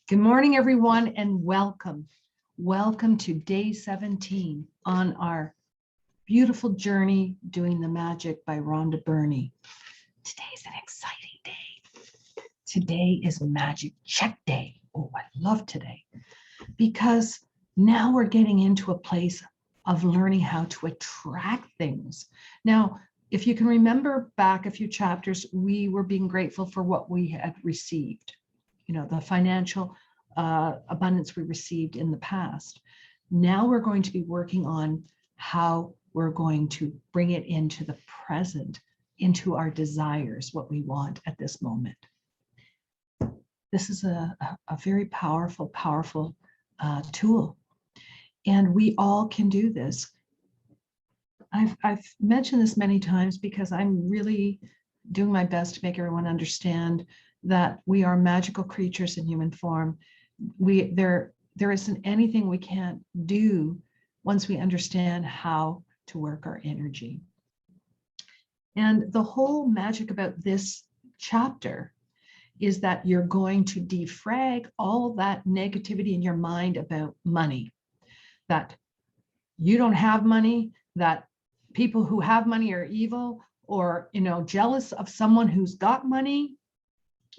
Good morning, everyone, and welcome. Welcome to day 17 on our beautiful journey doing the magic by Rhonda Byrne. Today's an exciting day. Today is Magic Check Day. Oh, I love today because now we're getting into a place of learning how to attract things. Now, if you can remember back a few chapters, we were being grateful for what we had received. The financial abundance we received in the past. Now we're going to be working on how we're going to bring it into the present, into our desires, what we want at this moment. This is a very powerful tool, and we all can do this. I've mentioned this many times because I'm really doing my best to make everyone understand that we are magical creatures in human form. There isn't anything we can't do once we understand how to work our energy. And the whole magic about this chapter is that you're going to defrag all that negativity in your mind about money, that you don't have money, that people who have money are evil, or jealous of someone who's got money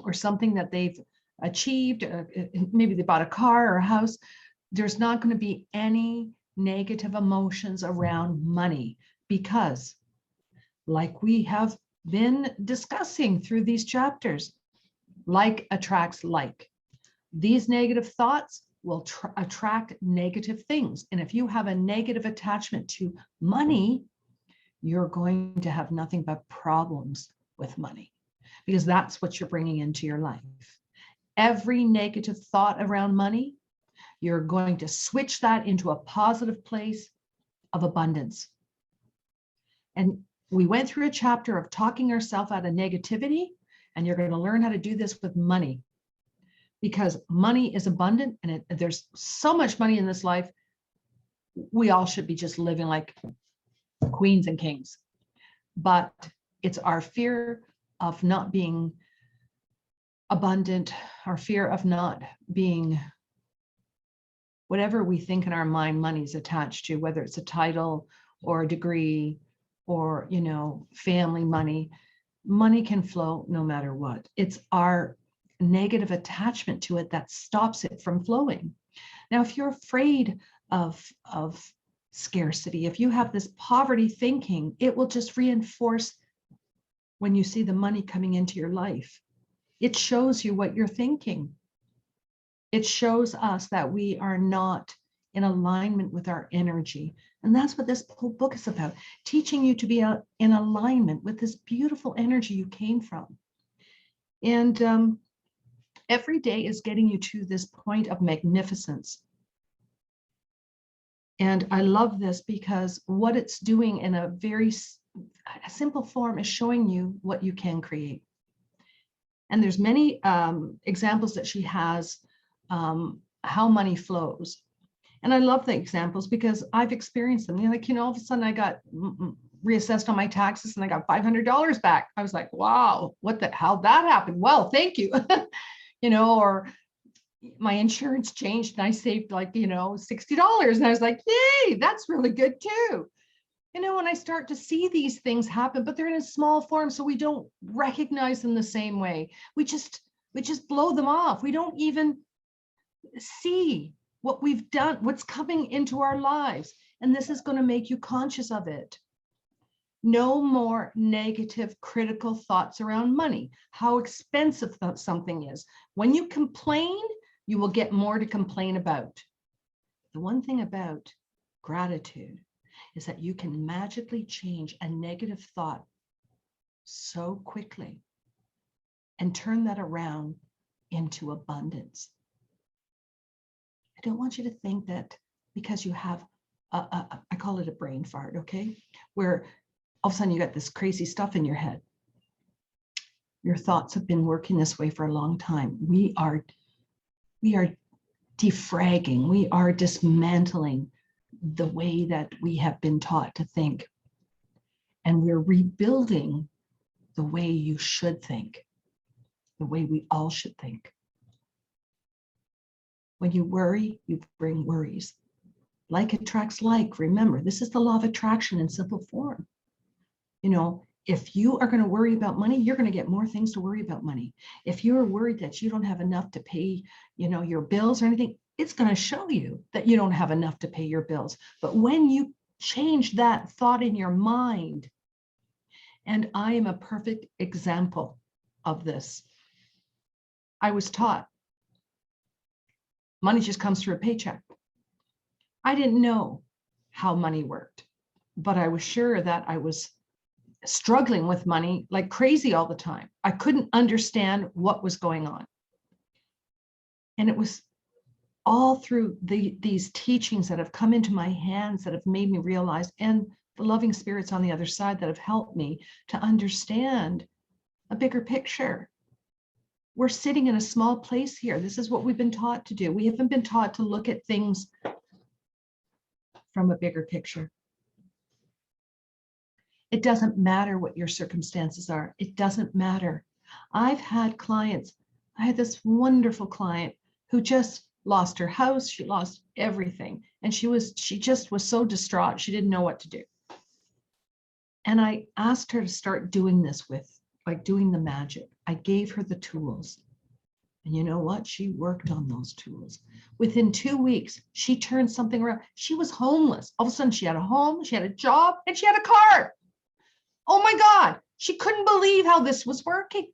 or something that they've achieved. Maybe they bought a car or a house. There's not going to be any negative emotions around money because, like we have been discussing through these chapters, like attracts like. These negative thoughts will attract negative things. And if you have a negative attachment to money, you're going to have nothing but problems with money, because that's what you're bringing into your life. Every negative thought around money, you're going to switch that into a positive place of abundance. And we went through a chapter of talking ourselves out of negativity, and you're going to learn how to do this with money, because money is abundant, and there's so much money in this life. We all should be just living like queens and kings, but it's our fear of not being abundant, our fear of not being whatever we think in our mind money is attached to, whether it's a title or a degree or family money. Money can flow no matter what. It's our negative attachment to it that stops it from flowing. Now, if you're afraid of scarcity, if you have this poverty thinking, it will just reinforce when you see the money coming into your life. It shows you what you're thinking. It shows us that we are not in alignment with our energy. And that's what this whole book is about, teaching you to be in alignment with this beautiful energy you came from. And every day is getting you to this point of magnificence. And I love this because what it's doing in a very simple form is showing you what you can create. And there's many examples that she has, how money flows. And I love the examples because I've experienced them. All of a sudden I got reassessed on my taxes and I got $500 back. I was like, wow, how'd that happen? Well, thank you. Or my insurance changed and I saved $60. And I was like, yay, that's really good too. When I start to see these things happen, but they're in a small form, so we don't recognize them the same way. We just blow them off. We don't even see what we've done, what's coming into our lives. And this is going to make you conscious of it. No more negative, critical thoughts around money, how expensive something is. When you complain, you will get more to complain about. The one thing about gratitude is that you can magically change a negative thought so quickly and turn that around into abundance. I don't want you to think that because you have, I call it a brain fart, okay? Where all of a sudden you got this crazy stuff in your head. Your thoughts have been working this way for a long time. We are defragging, we are dismantling the way that we have been taught to think. And we're rebuilding the way you should think, the way we all should think. When you worry, you bring worries. Like attracts like. Remember, this is the law of attraction in simple form. You know, if you are going to worry about money, you're going to get more things to worry about money. If you're worried that you don't have enough to pay, your bills or anything, it's going to show you that you don't have enough to pay your bills. But when you change that thought in your mind, and I am a perfect example of this. I was taught money just comes through a paycheck. I didn't know how money worked, but I was sure that I was struggling with money like crazy all the time. I couldn't understand what was going on. And it was all through these teachings that have come into my hands that have made me realize, and the loving spirits on the other side that have helped me to understand a bigger picture. We're sitting in a small place here. This is what we've been taught to do. We haven't been taught to look at things from a bigger picture. It doesn't matter what your circumstances are. It doesn't matter. I've had clients. I had this wonderful client who just lost her house. She lost everything. And she just was so distraught. She didn't know what to do. And I asked her to start doing this doing the magic. I gave her the tools. And you know what? She worked on those tools. Within 2 weeks, she turned something around. She was homeless. All of a sudden, she had a home, she had a job, and she had a car. Oh my God. She couldn't believe how this was working.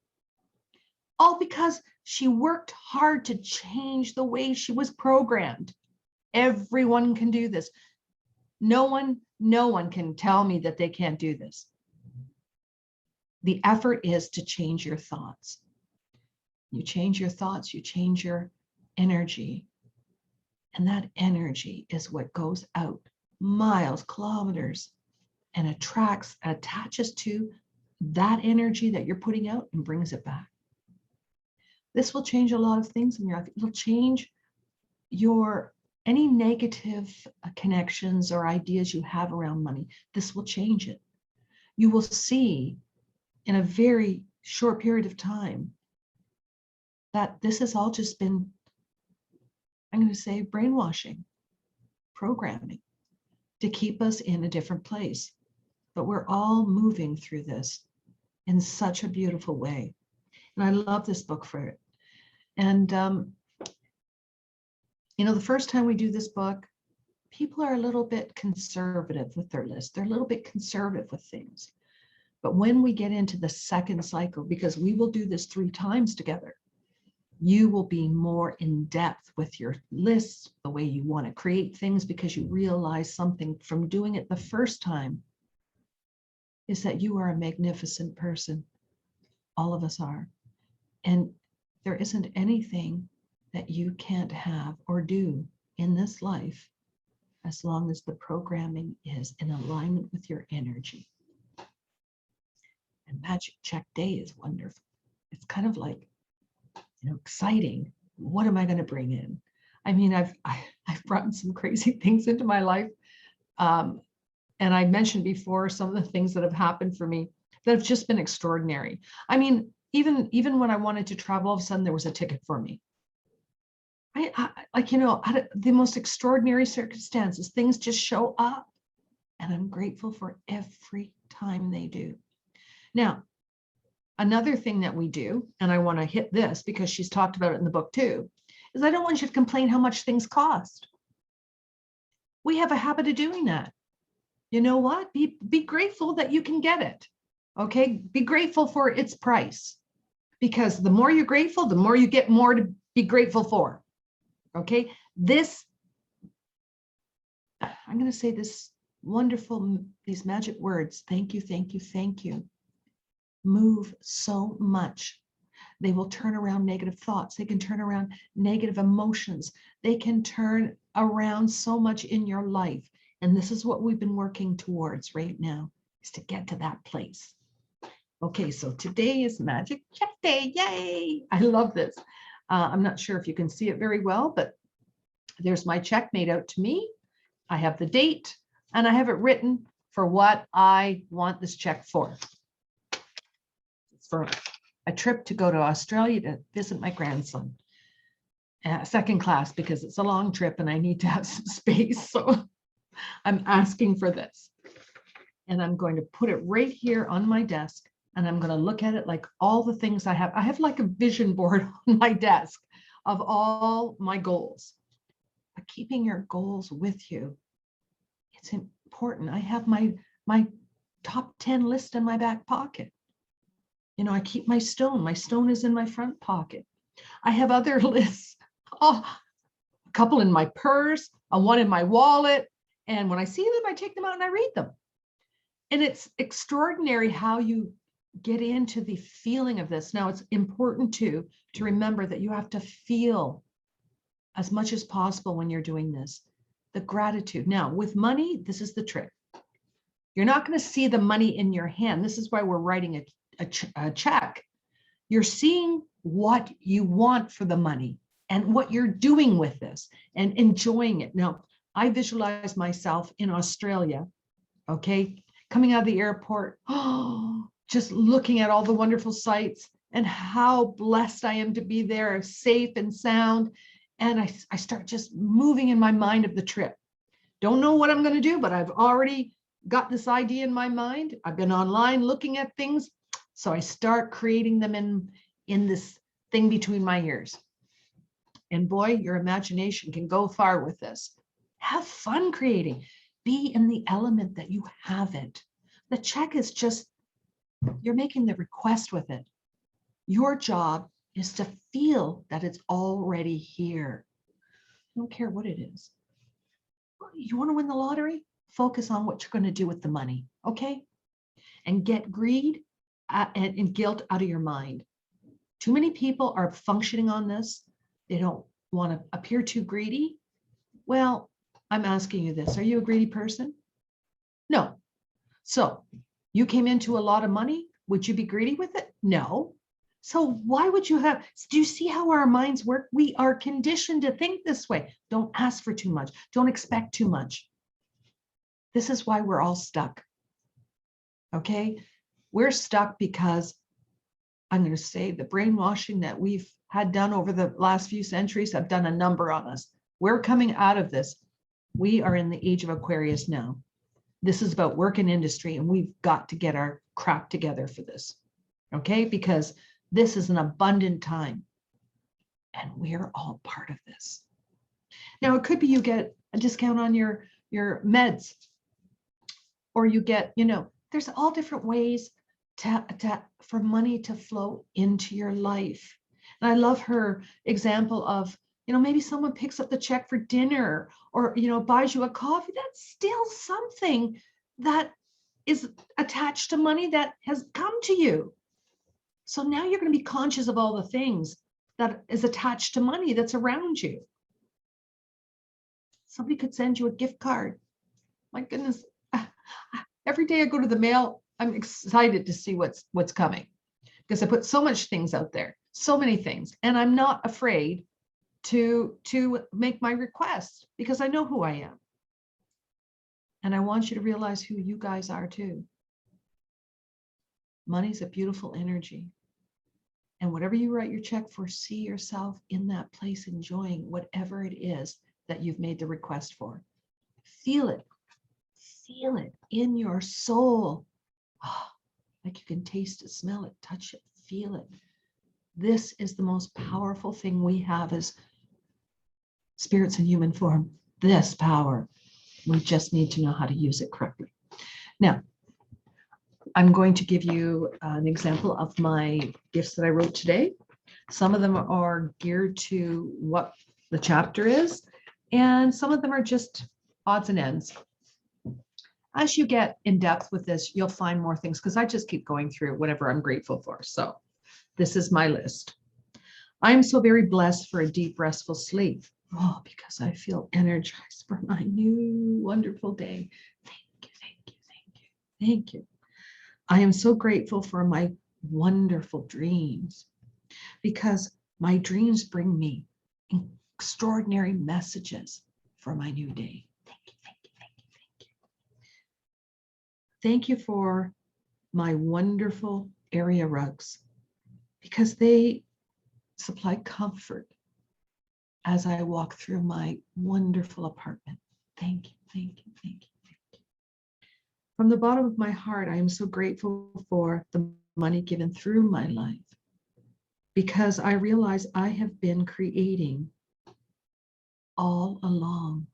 All because she worked hard to change the way she was programmed. Everyone can do this. No one can tell me that they can't do this. The effort is to change your thoughts. You change your thoughts, you change your energy. And that energy is what goes out miles, kilometers, and attaches to that energy that you're putting out and brings it back. This will change a lot of things in your life. It'll change any negative connections or ideas you have around money. This will change it. You will see in a very short period of time that this has all just been, I'm going to say, brainwashing, programming to keep us in a different place. But we're all moving through this in such a beautiful way. And I love this book for it. And, the first time we do this book, people are a little bit conservative with their list. They're a little bit conservative with things. But when we get into the second cycle, because we will do this 3 times together, you will be more in depth with your lists, the way you want to create things, because you realize something from doing it the first time is that you are a magnificent person. All of us are. And there isn't anything that you can't have or do in this life as long as the programming is in alignment with your energy. And Magic Check Day is wonderful. It's kind of like, exciting. What am I going to bring in? I mean, I've brought in some crazy things into my life. And I mentioned before some of the things that have happened for me that have just been extraordinary. I mean, even when I wanted to travel, all of a sudden there was a ticket for me. Out of the most extraordinary circumstances, things just show up. And I'm grateful for every time they do. Now, another thing that we do, and I want to hit this because she's talked about it in the book too, is I don't want you to complain how much things cost. We have a habit of doing that. You know what? Be grateful that you can get it. Okay? Be grateful for its price. Because the more you're grateful, the more you get more to be grateful for. Okay? I'm going to say these magic words. Thank you, thank you, thank you. Move so much. They will turn around negative thoughts. They can turn around negative emotions. They can turn around so much in your life. And this is what we've been working towards right now, is to get to that place. Okay, so today is Magic Check Day. Yay! I love this. I'm not sure if you can see it very well, but there's my check made out to me. I have the date, and I have it written for what I want this check for. It's for a trip to go to Australia to visit my grandson. second class because it's a long trip and I need to have some space. So I'm asking for this. And I'm going to put it right here on my desk. And I'm going to look at it like all the things I have. I have like a vision board on my desk of all my goals. But keeping your goals with you, it's important. I have my top 10 list in my back pocket. You know, I keep my stone. My stone is in my front pocket. I have other lists. Oh, a couple in my purse, one in my wallet. And when I see them, I take them out and I read them. And it's extraordinary how you get into the feeling of this. Now, it's important to remember that you have to feel as much as possible when you're doing this, the gratitude. Now, with money, this is the trick. You're not going to see the money in your hand. This is why we're writing a check. You're seeing what you want for the money and what you're doing with this and enjoying it. Now, I visualize myself in Australia, okay, coming out of the airport, just looking at all the wonderful sights and how blessed I am to be there, safe and sound. And I start just moving in my mind of the trip. Don't know what I'm going to do, but I've already got this idea in my mind. I've been online looking at things. So I start creating them in this thing between my ears. And boy, your imagination can go far with this. Have fun creating. Be in the element that you have it. The check is just, you're making the request with it. Your job is to feel that it's already here. I don't care what it is. You want to win the lottery? Focus on what you're going to do with the money, okay? And get greed and guilt out of your mind. Too many people are functioning on this. They don't want to appear too greedy. Well, I'm asking you this. Are you a greedy person? No. So you came into a lot of money. Would you be greedy with it? No. So why would you have, do you see how our minds work? We are conditioned to think this way. Don't ask for too much. Don't expect too much. This is why we're all stuck. Okay? We're stuck because I'm going to say the brainwashing that we've had done over the last few centuries have done a number on us. We're coming out of this. We are in the age of Aquarius now. This is about work and industry, and we've got to get our crap together for this. Okay? Because this is an abundant time, and we're all part of this. Now, it could be you get a discount on your meds, or you get, there's all different ways for money to flow into your life. And I love her example of, maybe someone picks up the check for dinner or, buys you a coffee. That's still something that is attached to money that has come to you. So now you're going to be conscious of all the things that is attached to money that's around you. Somebody could send you a gift card. My goodness. Every day I go to the mail, I'm excited to see what's coming because I put so much things out there, so many things. And I'm not afraid to make my request because I know who I am. And I want you to realize who you guys are too. Money's a beautiful energy. And whatever you write your check for, see yourself in that place enjoying whatever it is that you've made the request for. Feel it. Feel it in your soul. Oh, like you can taste it, smell it, touch it, feel it. This is the most powerful thing we have as spirits in human form. This power. We just need to know how to use it correctly. Now, I'm going to give you an example of my gifts that I wrote today. Some of them are geared to what the chapter is, and some of them are just odds and ends. As you get in depth with this, you'll find more things because I just keep going through whatever I'm grateful for. So this is my list. I am so very blessed for a deep, restful sleep. Oh, because I feel energized for my new wonderful day. Thank you, thank you, thank you, thank you. I am so grateful for my wonderful dreams because my dreams bring me extraordinary messages for my new day. Thank you, thank you, thank you, thank you. Thank you for my wonderful area rugs because they supply comfort as I walk through my wonderful apartment. Thank you, thank you, thank you, thank you. From the bottom of my heart, I am so grateful for the money given through my life, because I realize I have been creating all along.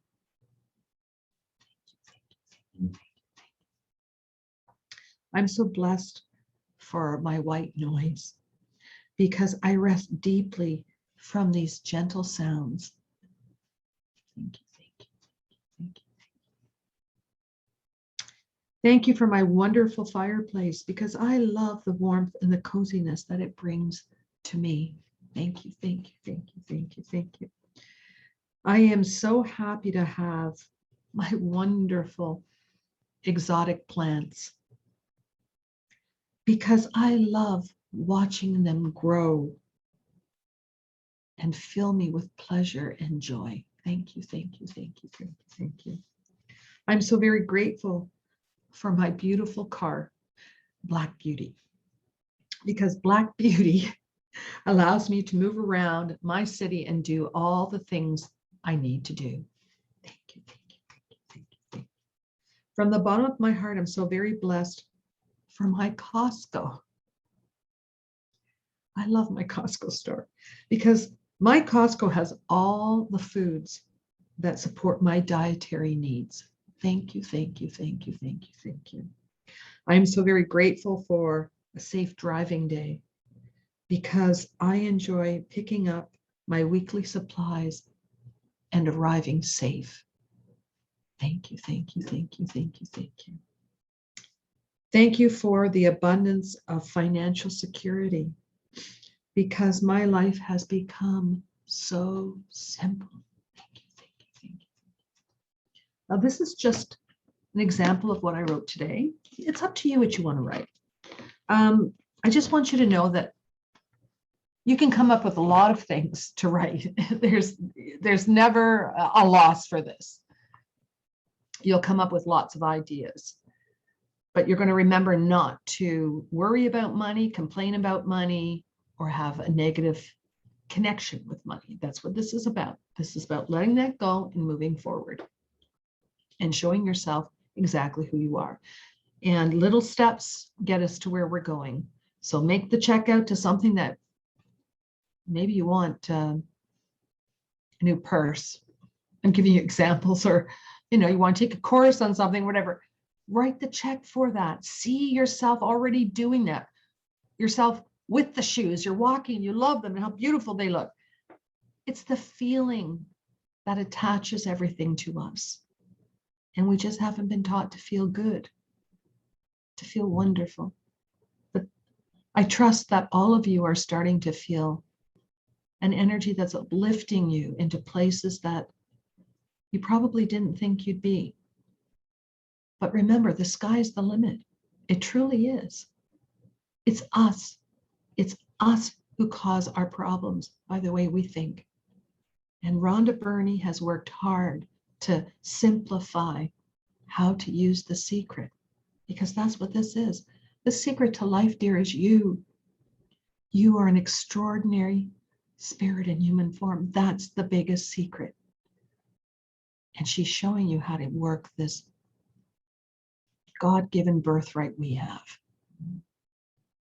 I'm so blessed for my white noise, because I rest deeply from these gentle sounds. Thank you, thank you, thank you. Thank you for my wonderful fireplace, because I love the warmth and the coziness that it brings to me. Thank you, thank you, thank you, thank you, thank you. I am so happy to have my wonderful exotic plants, because I love watching them grow and fill me with pleasure and joy. Thank you, thank you, thank you, thank you, thank you. I'm so very grateful for my beautiful car, Black Beauty, because Black Beauty allows me to move around my city and do all the things I need to do. Thank you, thank you, thank you, thank you, thank you. From the bottom of my heart, I'm so very blessed for my Costco. I love my Costco store, because my Costco has all the foods that support my dietary needs. Thank you, thank you, thank you, thank you, thank you. I am so very grateful for a safe driving day, because I enjoy picking up my weekly supplies and arriving safe. Thank you, thank you, thank you, thank you, thank you. Thank you for the abundance of financial security, because my life has become so simple. Thank you, thank you, thank you. Now, this is just an example of what I wrote today. It's up to you what you want to write. I just want you to know that you can come up with a lot of things to write. There's never a loss for this. You'll come up with lots of ideas, but you're going to remember not to worry about money, complain about money, or have a negative connection with money. That's what this is about. This is about letting that go and moving forward and showing yourself exactly who you are. And little steps get us to where we're going. So make the check out to something that maybe you want, a new purse. I'm giving you examples, or you want to take a course on something, whatever. Write the check for that. See yourself already doing that. Yourself with the shoes, you're walking, you love them and how beautiful they look. It's the feeling that attaches everything to us. And we just haven't been taught to feel good, to feel wonderful. But I trust that all of you are starting to feel an energy that's uplifting you into places that you probably didn't think you'd be. But remember, the sky's the limit. It truly is. It's us. It's us who cause our problems by the way we think. And Rhonda Byrne has worked hard to simplify how to use the secret, because that's what this is. The secret to life, dear, is you. You are an extraordinary spirit in human form. That's the biggest secret. And she's showing you how to work this God-given birthright we have.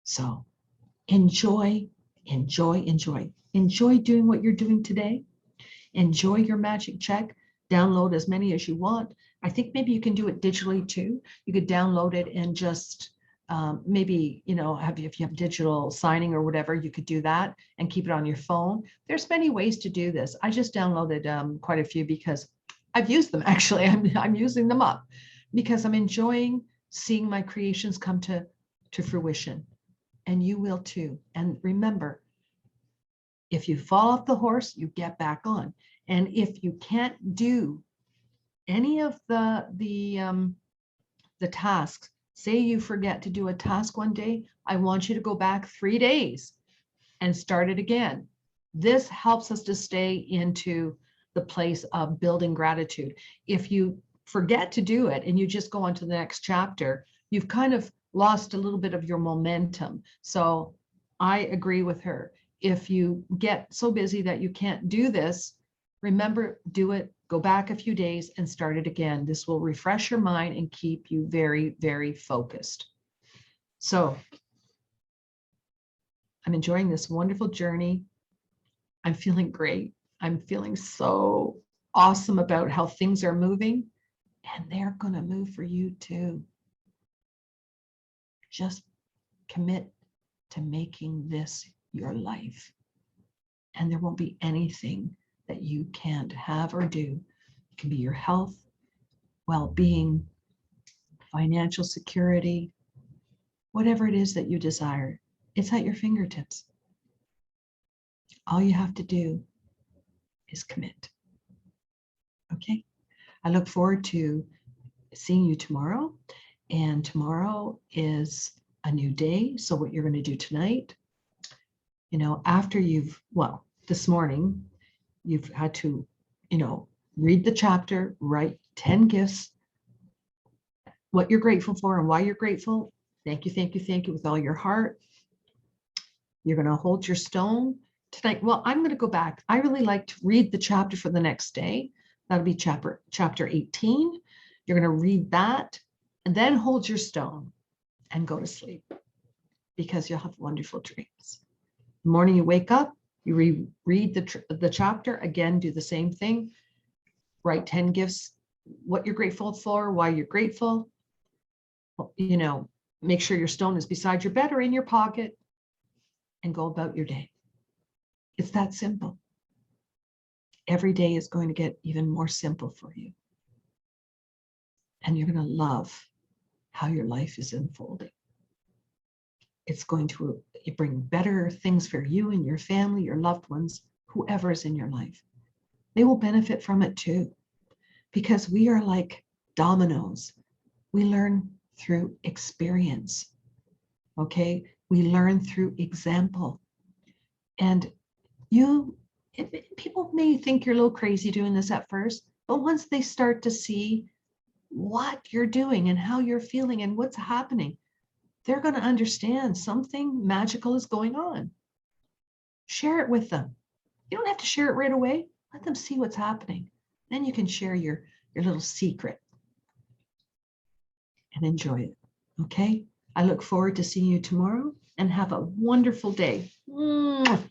So enjoy, enjoy, enjoy. Enjoy doing what you're doing today. Enjoy your magic check. Download as many as you want. I think maybe you can do it digitally too. You could download it and just maybe, if you have digital signing or whatever, you could do that and keep it on your phone. There's many ways to do this. I just downloaded quite a few because I've used them. Actually, I'm using them up because I'm enjoying seeing my creations come to fruition. And you will too. And remember, if you fall off the horse, you get back on. And if you can't do any of the tasks, say you forget to do a task one day, I want you to go back 3 days and start it again. This helps us to stay into the place of building gratitude. If you forget to do it and you just go on to the next chapter, you've kind of lost a little bit of your momentum. So I agree with her. If you get so busy that you can't do this, Remember, do it, go back a few days and start it again. This will refresh your mind and keep you very, very focused. So I'm enjoying this wonderful journey. I'm feeling great. I'm feeling so awesome about how things are moving, and they're going to move for you too. Just commit to making this your life. And there won't be anything that you can't have or do. It can be your health, well-being, financial security, whatever it is that you desire. It's at your fingertips. All you have to do is commit. Okay? I look forward to seeing you tomorrow. And tomorrow is a new day. So what you're going to do tonight, after this morning, you've had to, read the chapter, write 10 gifts, what you're grateful for and why you're grateful. Thank you, thank you, thank you with all your heart. You're going to hold your stone tonight. Well, I'm going to go back. I really like to read the chapter for the next day. That'll be chapter 18. You're going to read that and then hold your stone and go to sleep because you'll have wonderful dreams. The morning you wake up, you read the chapter. Again, do the same thing. Write 10 gifts, what you're grateful for, why you're grateful. Make sure your stone is beside your bed or in your pocket and go about your day. It's that simple. Every day is going to get even more simple for you. And you're going to love how your life is unfolding. It's going to bring better things for you and your family, your loved ones, whoever is in your life. They will benefit from it too, because we are like dominoes. We learn through experience. Okay? We learn through example. And people may think you're a little crazy doing this at first, but once they start to see what you're doing and how you're feeling and what's happening, they're going to understand something magical is going on. Share it with them. You don't have to share it right away. Let them see what's happening. Then you can share your little secret and enjoy it. Okay? I look forward to seeing you tomorrow and have a wonderful day. Mwah.